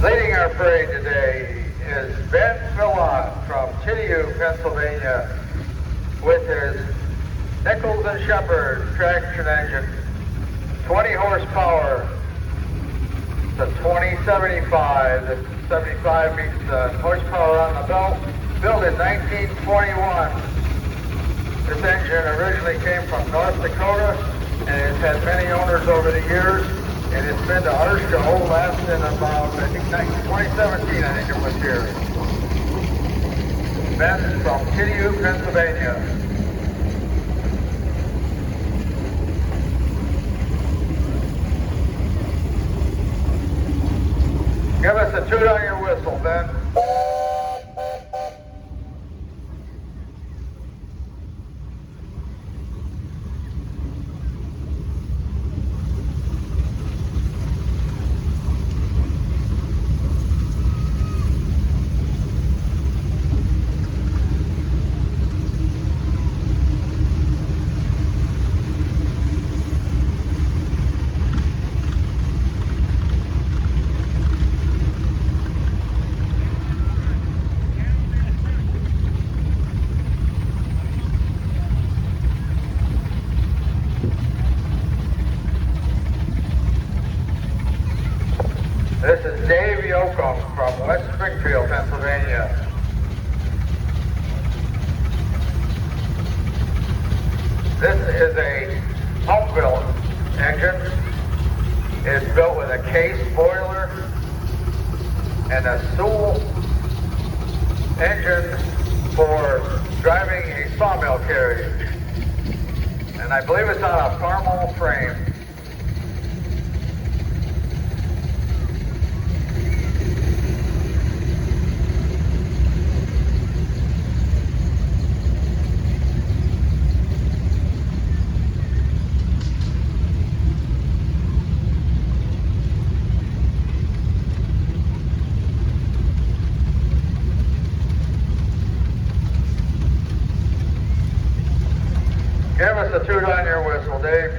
Leading our parade today is Ben Philon from Tidiu, Pennsylvania, with his Nichols and Shepard traction engine, 20 horsepower, the 2075. The 75 meets the horsepower on the belt. Built in 1921. This engine originally came from North Dakota and it's had many owners over the years. And it's been to our show last in about, I think, 2017, I think it was here. Ben from Tidiu, Pennsylvania. Give us a toot on your whistle, Ben. This is Dave Yoakum from West Springfield, Pennsylvania. This is a home-built engine. It's built with a case boiler and a Sewell engine for driving a sawmill carriage. And I believe it's on a Farmall frame. Give us a toot on your whistle, Dave.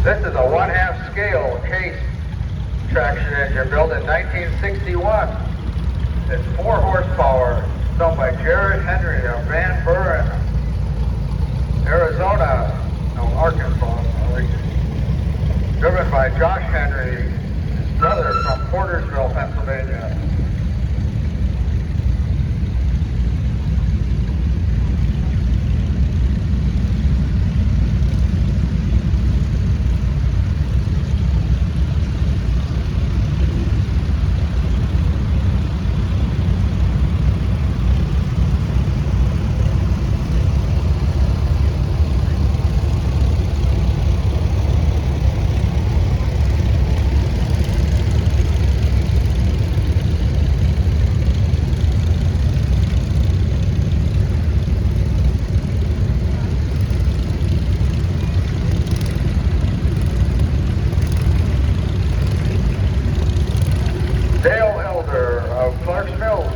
This is a 1/2 scale case traction engine built in 1961. It's 4 horsepower, built by Jared Henry of Van Buren, Arizona, no, Arkansas, sorry. Driven by Josh Henry, his brother from Portersville, Pennsylvania.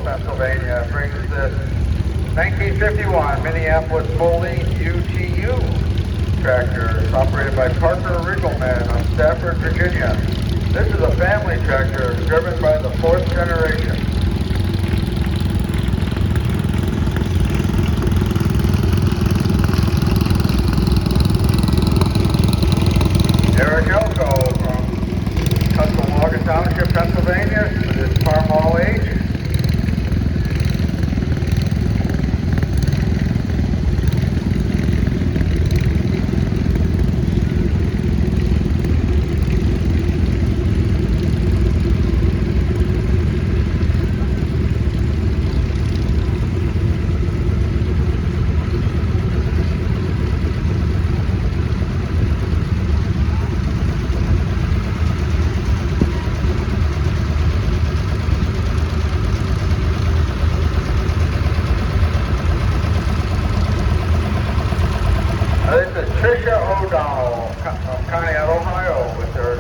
Pennsylvania brings this 1951 Minneapolis Foley UTU tractor. It's operated by Parker Riggleman of Stafford, Virginia. This is a family tractor driven by the 4th generation. Patricia O'Donnell from Conneaut, Ohio, with her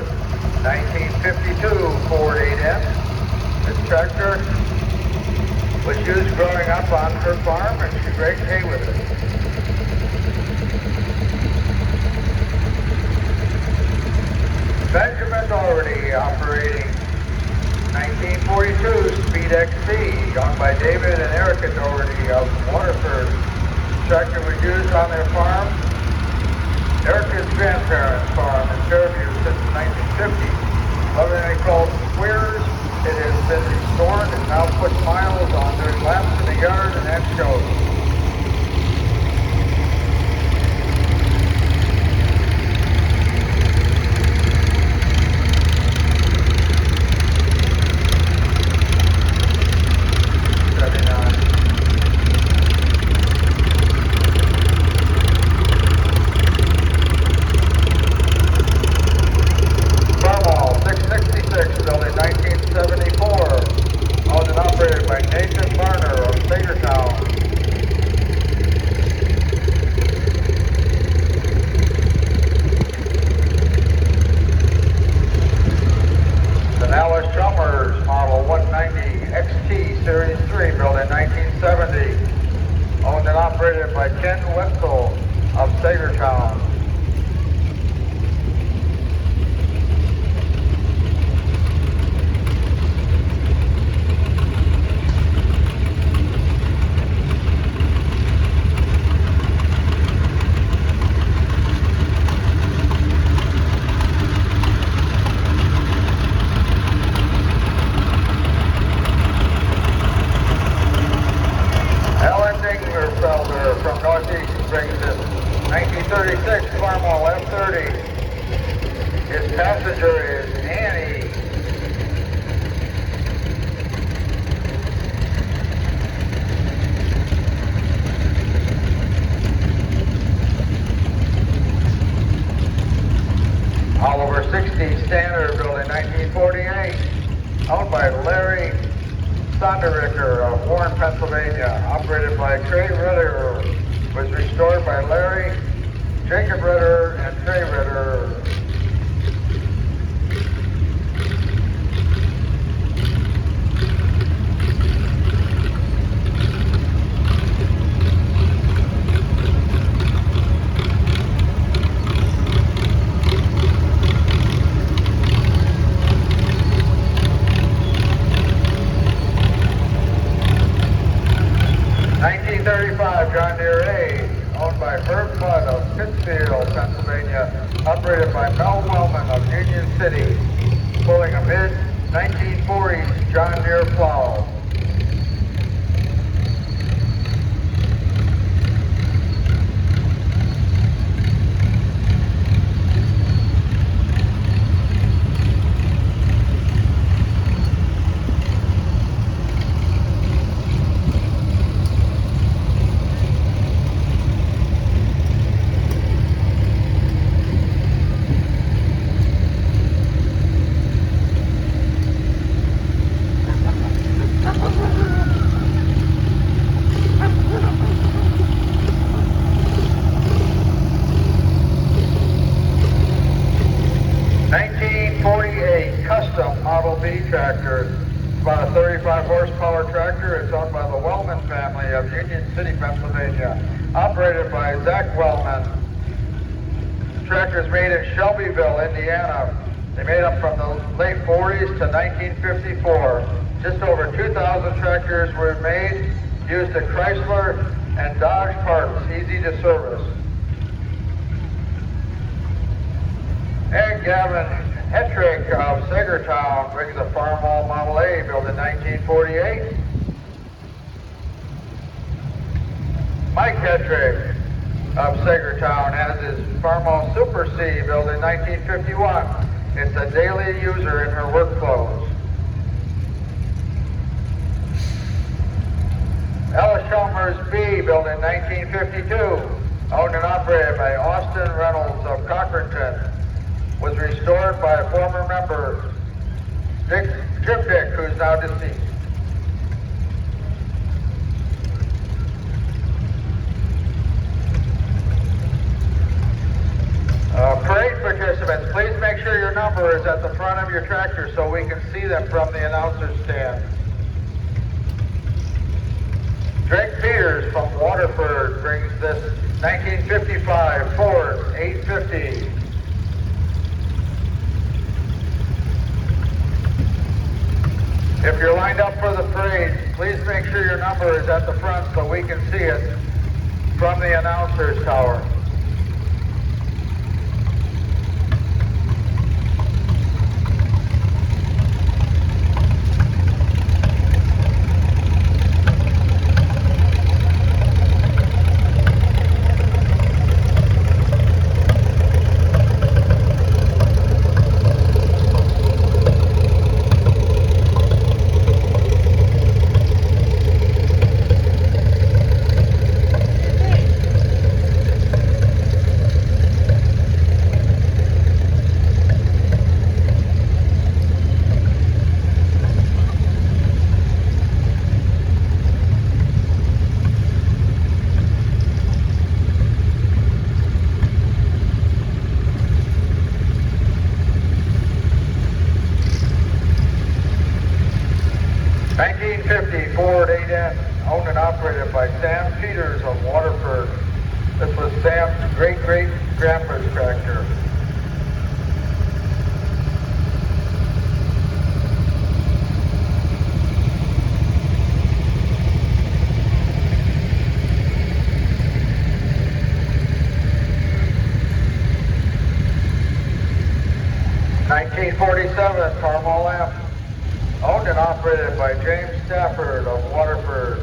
1952 Ford 8M. This tractor was used growing up on her farm, and she raked hay with it. Benjamin Doherty operating 1942 Speed XC, owned by David and Erica Doherty of Waterford. The tractor was used on their farm, Erica's grandparents' farm in Fairview, since 1950. Lovingly called Squares, it has been restored and now puts miles on their laps in the yard, and that shows. From Northeast brings this 1936 Farmall F30. His passenger is Annie. Oliver 60 Standard, built in 1948, owned by Larry Sonderricker of Warren, Pennsylvania, operated by Trey Ritter, was restored by Larry, Jacob Ritter, and Trey Ritter. John Deere A, owned by Herb Flood of Pittsfield, Pennsylvania, operated by Mel Wellman of Union City, pulling a mid-1940s John Deere plow. Model B tractor. It's about a 35 horsepower tractor. It's owned by the Wellman family of Union City, Pennsylvania, operated by Zach Wellman. The tractor is made in Shelbyville, Indiana. They made them from the late 40s to 1954. Just over 2,000 tractors were made, used at Chrysler and Dodge parts, easy to service. And Gavin Hetrick of Sagertown brings a Farmall Model A built in 1948. Mike Hetrick of Sagertown has his Farmall Super C built in 1951. It's a daily user in her work clothes. Ella Chalmers B built in 1952, owned and operated by Austin Reynolds of Cochranton. Was restored by a former member, Jim Dick, who's now deceased. number is at the front of your tractor so we can see them from the announcer's stand. Drake Peters from Waterford brings this 1955 Ford 850. If you're lined up for the parade, please make sure your number is at the front so we can see it from the announcer's tower. Ford 8N, owned and operated by Sam Peters of Waterford. This was Sam's great-great-grandpa's tractor. '47 Carmel Lamp, owned and operated by James Stafford of Waterford.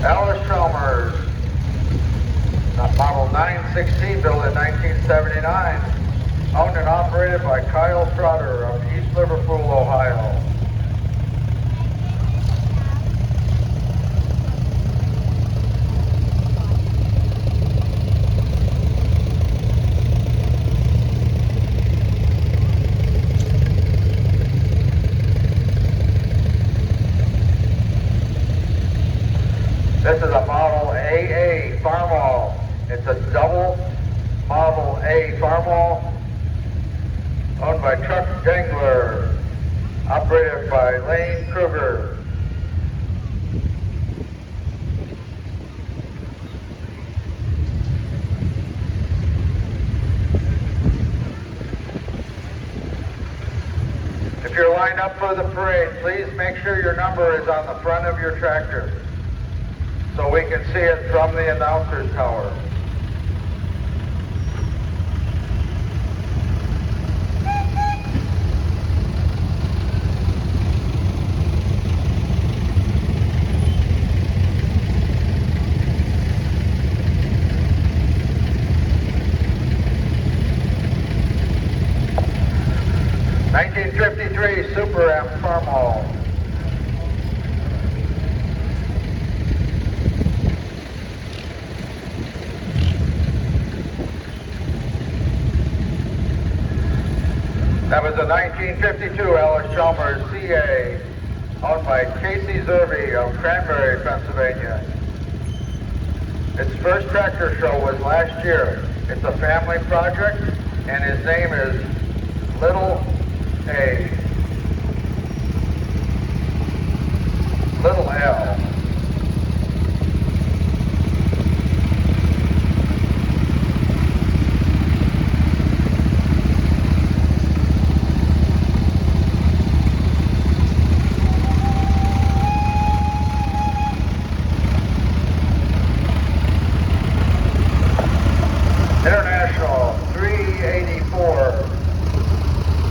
Alice Chalmers, model 916, built in 1979. Owned and operated by Kyle Trotter of East Liverpool, Ohio. This is a Model AA Farmall. It's a double Model A Farmall, owned by Chuck Dengler, operated by Lane Kruger. If you're lined up for the parade, please make sure your number is on the front of your tractor so we can see it from the announcer's tower. '53 Super M Farmall. That was a 1952 Alice Chalmers CA, owned by Casey Zerby of Cranberry, Pennsylvania. Its first tractor show was last year. It's a family project, and his name is Little A. Little L. International 384,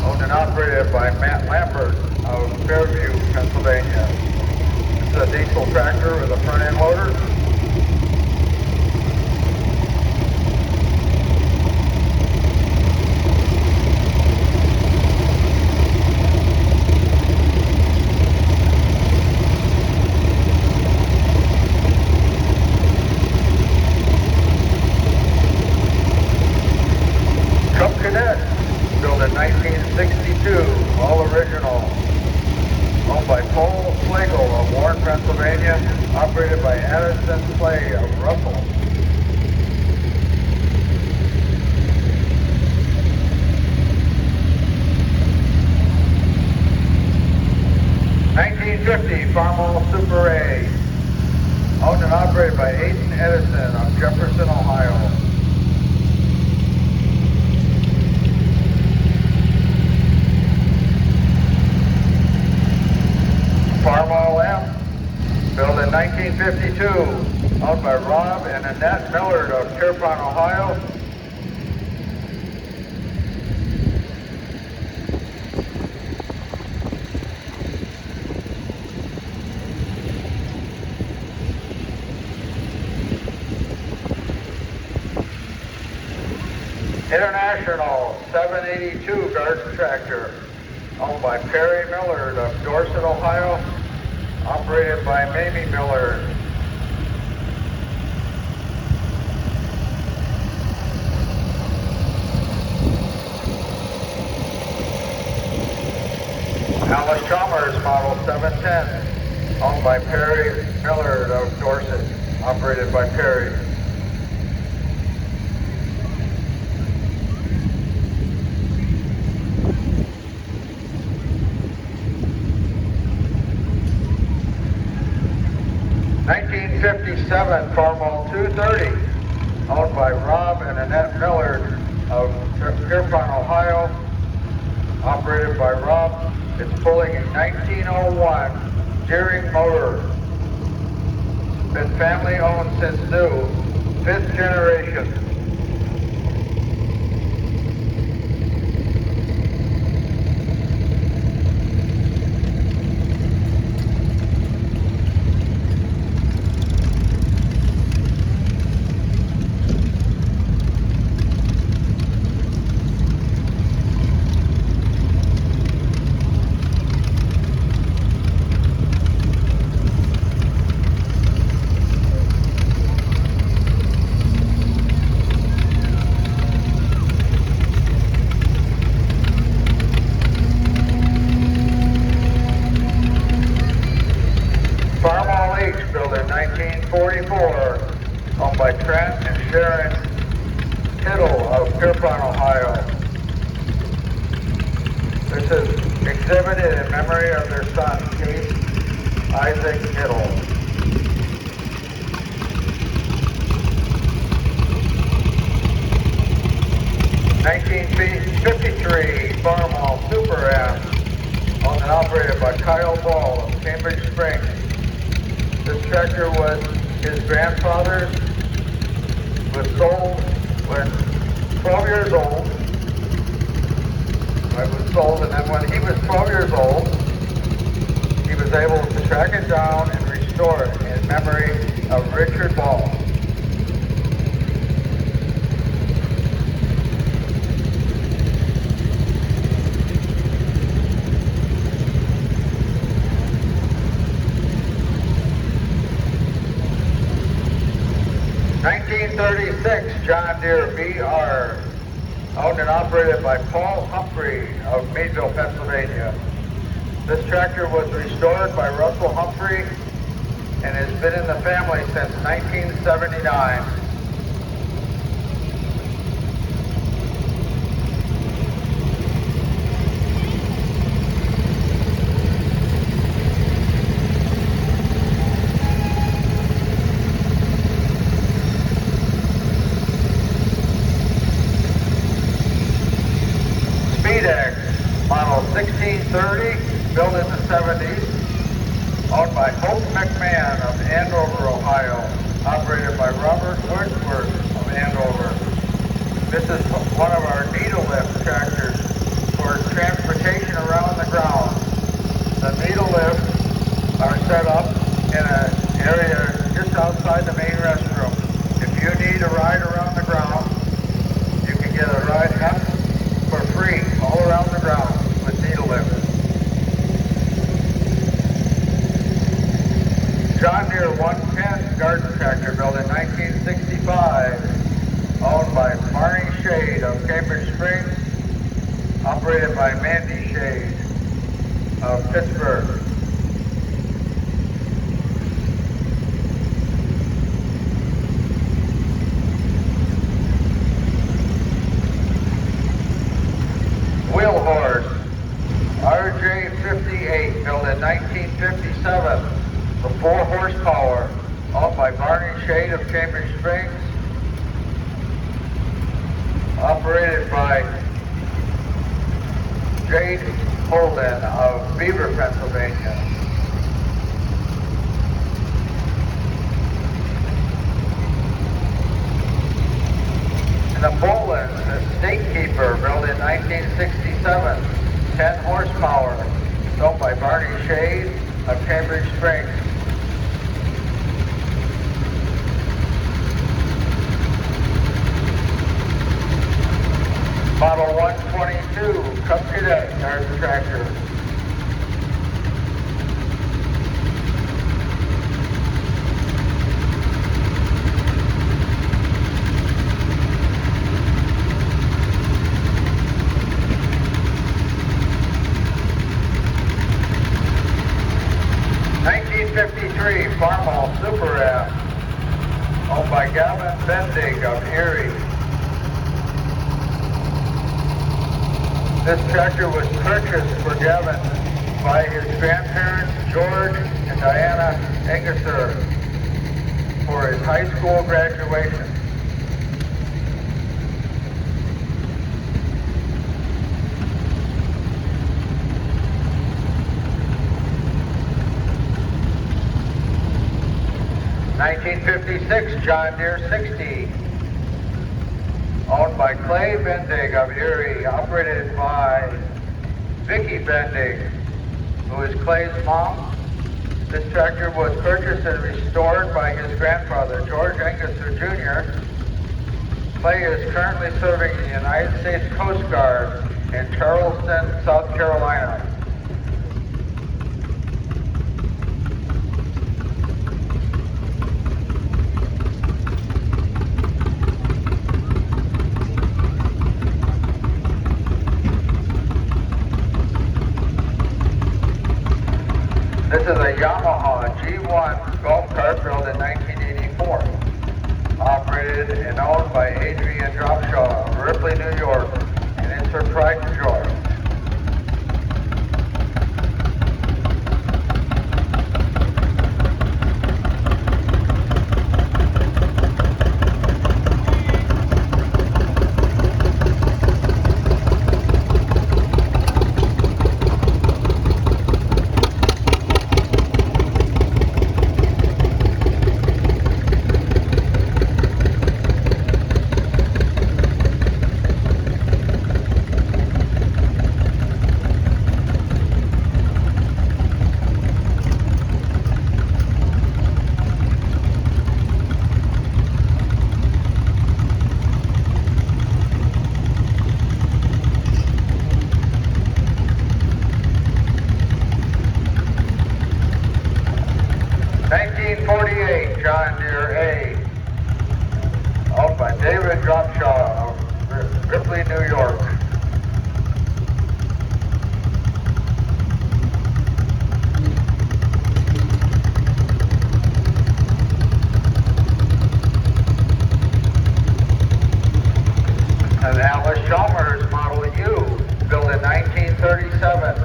owned and operated by Matt Lambert of Fairview, Pennsylvania. It's a diesel tractor with a front end loader. Clay of Russell. '50 Farmall Super A, owned and operated by Aiden Edison of Jefferson, Ohio. Farmall M, built in 1952, owned by Rob and Annette Millard of Pierpont, Ohio. International 782 garden tractor, owned by Perry Millard of Dorset, Ohio, operated by Mamie Millard. Alice Chalmers Model 710, owned by Perry Millard of Dorset, operated by Perry. '57 Farmall 230, owned by Rob and Annette Millard of Pierpont, Ohio, operated by Rob. It's pulling a 1901 Deering motor. Been family owned since new, 5th generation. Farmall H, built in 1944, owned by Trent and Sharon Tittle of Pierpont, Ohio. This is exhibited in memory of their son, Case Isaac Tittle. '53 Farmall Super M, owned and operated by Kyle Ball of Cambridge Springs. This tractor was his grandfather's, was sold when 12 years old. It was sold, and then when he was 12 years old, he was able to track it down and restore it in memory of Richard Ball. '36 John Deere BR, owned and operated by Paul Humphrey of Meadville, Pennsylvania. This tractor was restored by Russell Humphrey and has been in the family since 1979. Speedex, model 1630, built in the 70s, owned by Hope McMahon of Andover, Ohio, operated by Robert Wordsworth of Andover. This is one of our needle lift tractors for transportation around the ground. The needle lifts are set up in an area just outside the main restroom. If you need a ride around the ground, you can get a ride for free all around the ground with needle lift. John Deere 110 garden tractor built in 1965, owned by Marnie Shade of Cambridge Springs, operated by Mandy Shade of Pittsburgh. Cambridge Springs, operated by Jade Holden of Beaver, Pennsylvania. And the Bolins, the State Keeper, built in 1967, 10 horsepower, built by Barney Shade of Cambridge Springs. Model 122 Cub Cadet Yard Tractor. '53 Farmall Super F, owned by Gavin Bendig of Erie. This tractor was purchased for Gavin by his grandparents, George and Diana Engesser, for his high school graduation. '56 John Deere 60, owned by Clay Bendig of Erie, operated by Vicki Bendig, who is Clay's mom. This tractor was purchased and restored by his grandfather, George Engesser Jr. Clay is currently serving in the United States Coast Guard in Charleston, South Carolina. This is a Yamaha G1 golf cart built in 1984, operated and owned by Adrian Dropshaw of Ripley, New York, and it's her pride and joy. '48 John Deere A, owned by David Dropshaw of Ripley, New York. An Alice Chalmers Model U, built in 1937,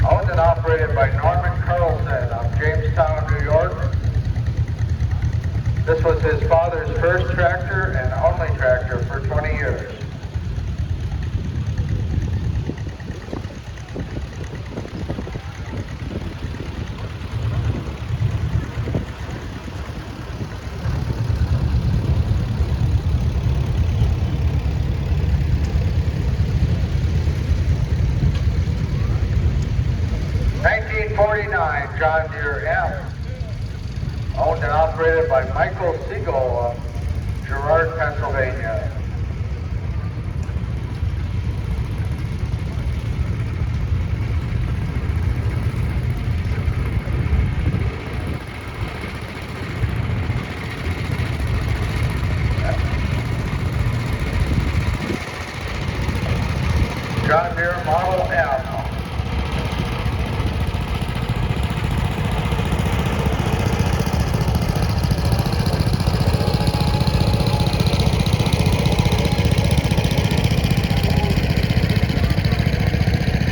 owned and operated by Norman Carlson of Jamestown, New York. This was his father's first tractor and only tractor for 20 years. '49 John Deere M, owned and operated by Michael Siegel of Girard, Pennsylvania. John Deere Model M.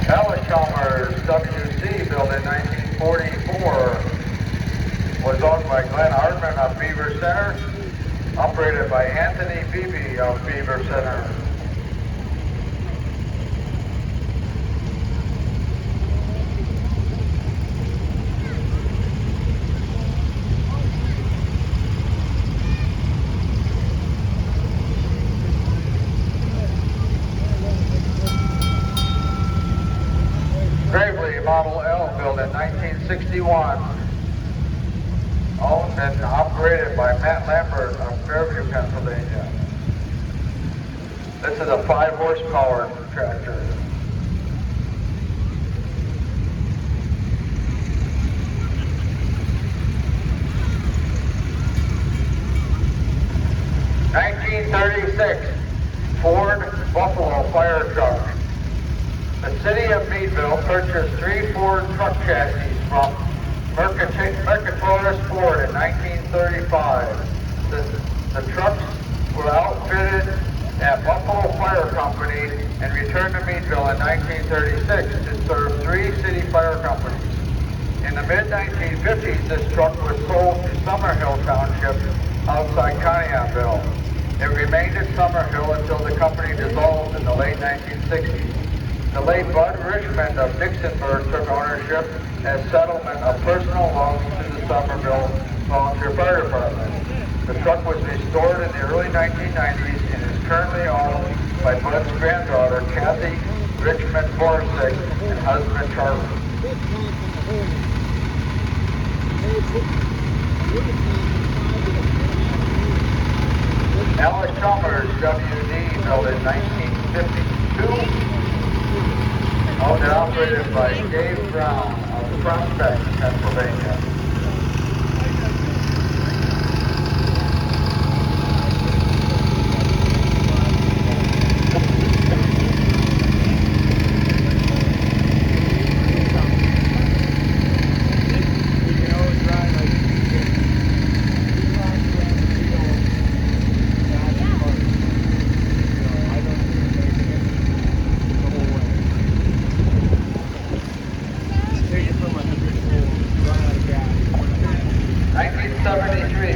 Alice Chalmers WC, built in 1944, was owned by Glenn Hartman of Beaver Center. operated by Anthony Beebe of Beaver Center. Gravely Model L, built in 1961, owned and operated by Matt Lambert of Fairview, Pennsylvania. This is a 5-horsepower tractor. '36 Ford Buffalo fire truck. The city of Meadville purchased 3 Ford truck chassis from Mercatoris Ford in 1935. The trucks were outfitted at Buffalo Fire Company and returned to Meadville in 1936 to serve 3 city fire companies. In the mid-1950s, this truck was sold to Summerhill Township outside Conneautville. It remained at Summerhill until the company dissolved in the late 1960s. The late Bud Richmond of Dixonburg took ownership as settlement of personal loans to the Summerville Volunteer Fire Department. The truck was restored in the early 1990s and is currently owned by Bud's granddaughter, Kathy Richmond Borsick, and husband, Charlie. Alice Chalmers WD, built in 1952. Owned and operated by Dave Brown of Prospect, Pennsylvania.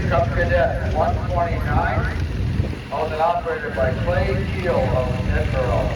Cub Cadet 129, owned and operated by Clay Keel of Edinburgh.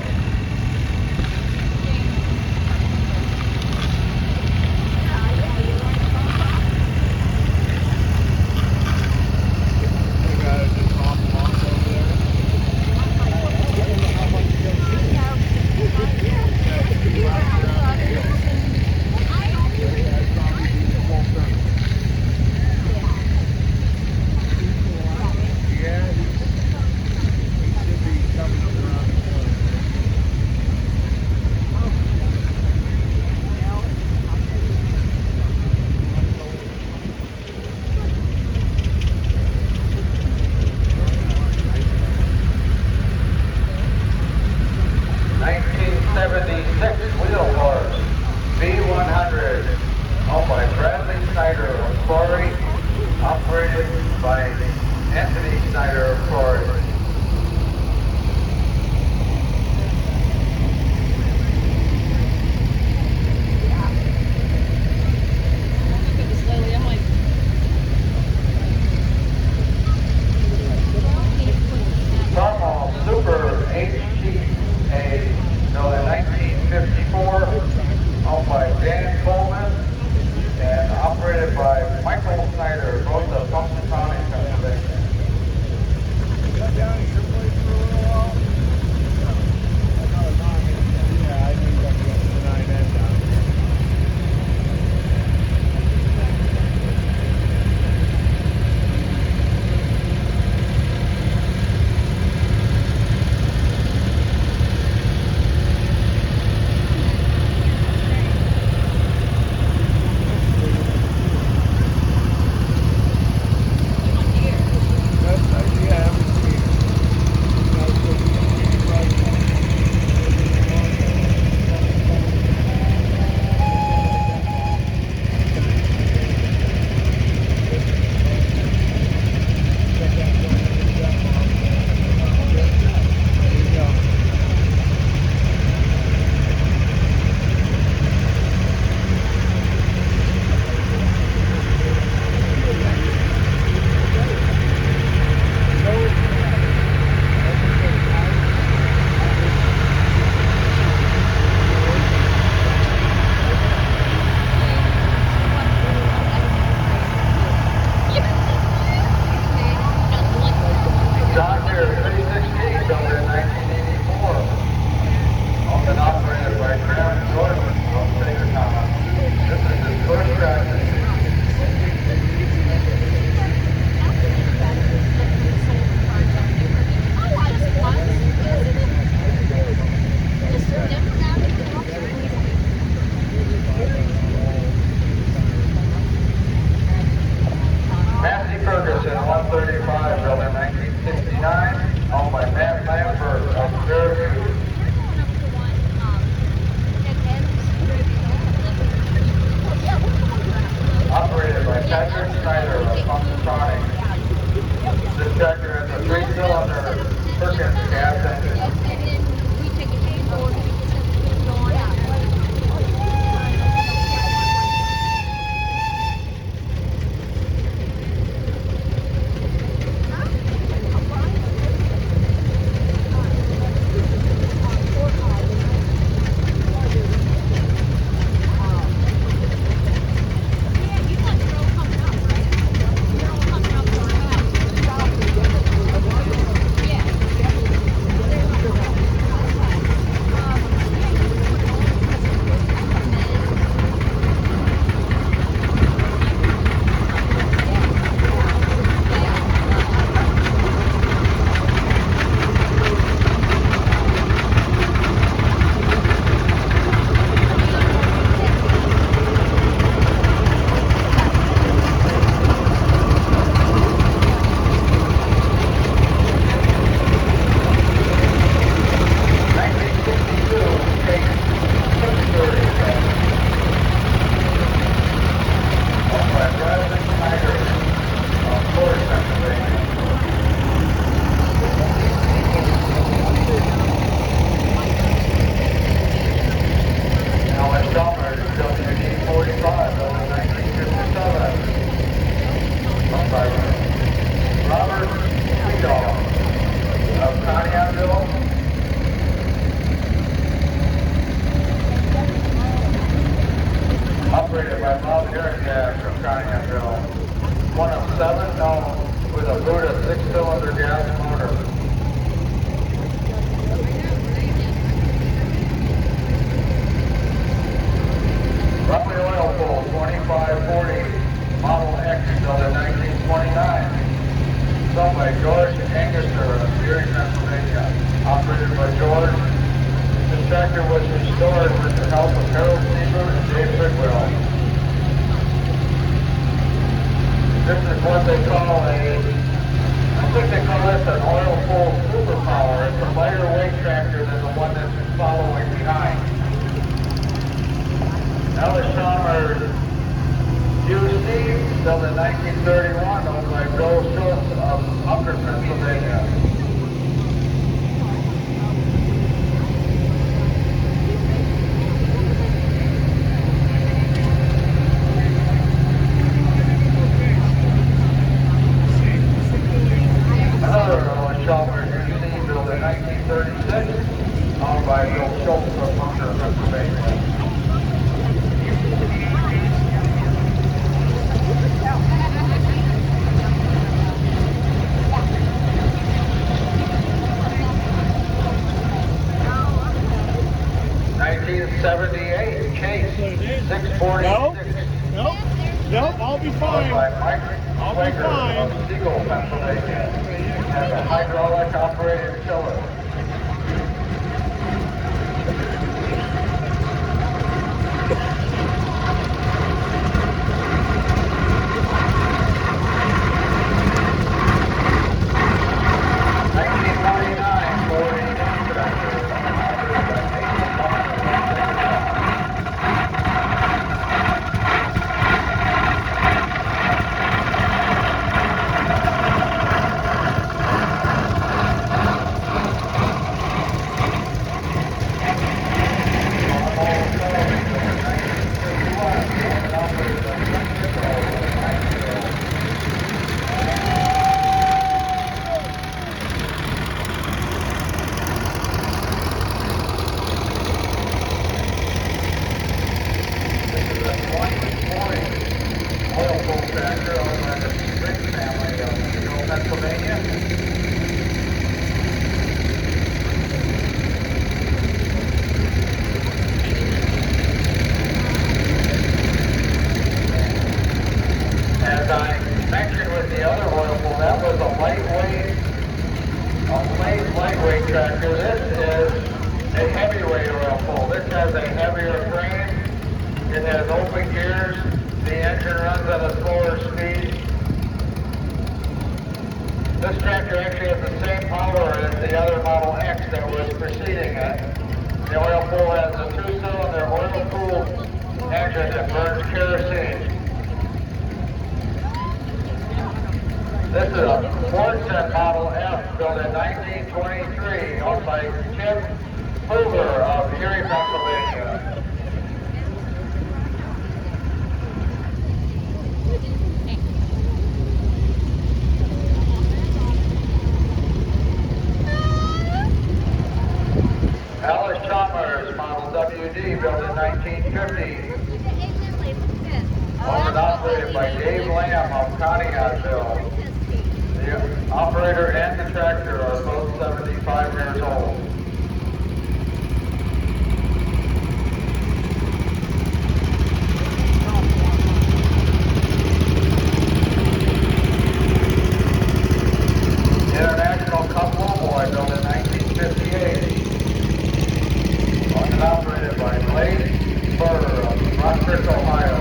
four-cylinder gas motor. Runway oil pool 2540, Model X, built in 1929. Built by George Anguster of Erie, Pennsylvania. Operated by George. This tractor was restored with the help of Harold Sieber and Dave Bidwell. This is what they call I think they call this an oil pool superpower. It's a lighter weight tractor than the one that's following behind. Alice Chalmers UC, built in 1931, owned by Bill Schultz of Upper Pennsylvania. Another Alice Chalmers UC, built in 1936, owned by Bill Schultz of Upper Pennsylvania. '78 Chase 646. Nope, I'll be fine. By Mike I'll be Schwenger fine. of Siegel, Pennsylvania. Has a hydraulic operated tiller. Lightweight tractor. This is a heavyweight oil pull. This has a heavier frame. It has open gears. The engine runs at a slower speed. This tractor actually has the same power as the other Model X that was preceding it. The oil pool has a 2-cylinder oil-cooled engine that burns kerosene. This is a Fordson Model F built in 1923, owned by Tim Hoover of Erie, Pennsylvania. Alice Chalmers Model WD built in 1950, owned and operated by Dave Lamb of Conneautville. The operator and the tractor are both 75 years old. International Cup Lowboy built in 1958. Owned and operated by Blake Burr of Rock Creek, Ohio.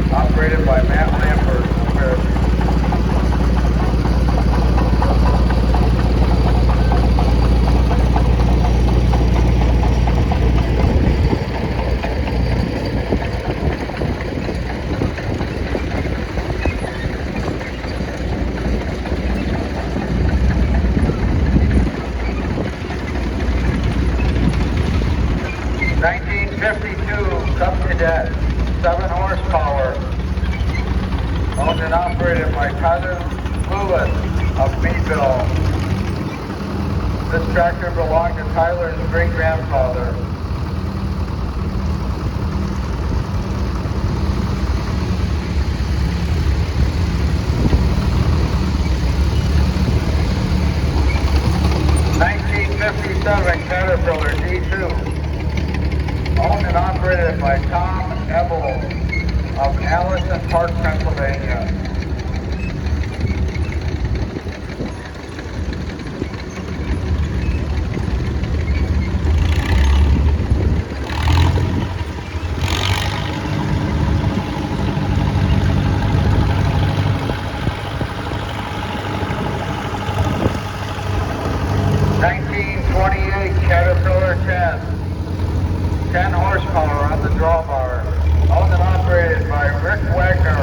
Operated by Matt Lambert of Fairview. Cadet, 7 horsepower, owned and operated by Tyler Lewis of Meadville. This tractor belonged to Tyler's great-grandfather. Caterpillar D2, owned and operated by Tom Ebel of Allison Park, Pennsylvania. Caterpillar 10 horsepower on the drawbar, owned and operated by Rick Wagner